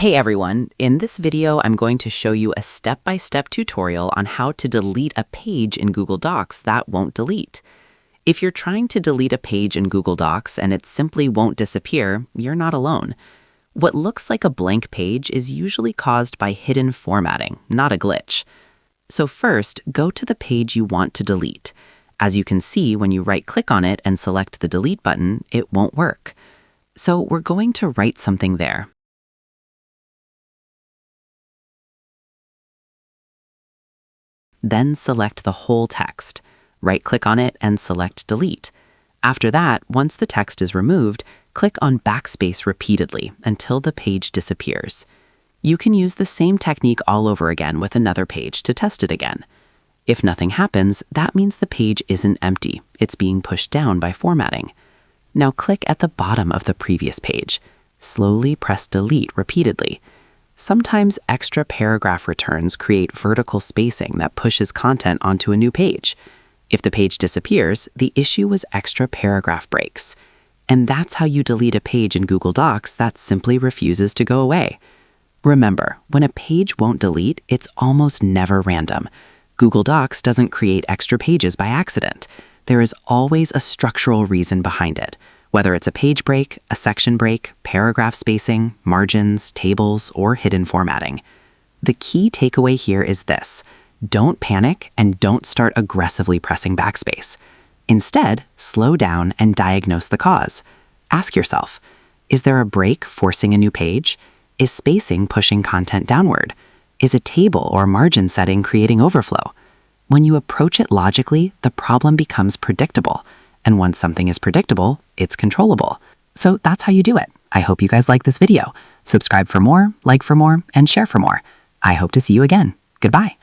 Hey everyone, in this video I'm going to show you a step-by-step tutorial on how to delete a page in Google Docs that won't delete. If you're trying to delete a page in Google Docs and it simply won't disappear, you're not alone. What looks like a blank page is usually caused by hidden formatting, not a glitch. So first, go to the page you want to delete. As you can see, when you right-click on it and select the delete button, it won't work. So we're going to write something there. Then select the whole text. Right-click on it and select Delete. After that, once the text is removed, click on Backspace repeatedly until the page disappears. You can use the same technique all over again with another page to test it again. If nothing happens, that means the page isn't empty. It's being pushed down by formatting. Now click at the bottom of the previous page. Slowly press Delete repeatedly. Sometimes extra paragraph returns create vertical spacing that pushes content onto a new page. If the page disappears, the issue was extra paragraph breaks. And that's how you delete a page in Google Docs that simply refuses to go away. Remember, when a page won't delete, it's almost never random. Google Docs doesn't create extra pages by accident. There is always a structural reason behind it. Whether it's a page break, a section break, paragraph spacing, margins, tables, or hidden formatting. The key takeaway here is this: don't panic and don't start aggressively pressing backspace. Instead, slow down and diagnose the cause. Ask yourself, is there a break forcing a new page? Is spacing pushing content downward? Is a table or margin setting creating overflow? When you approach it logically, the problem becomes predictable. And once something is predictable, it's controllable. So that's how you do it. I hope you guys like this video. Subscribe for more, like for more, and share for more. I hope to see you again. Goodbye.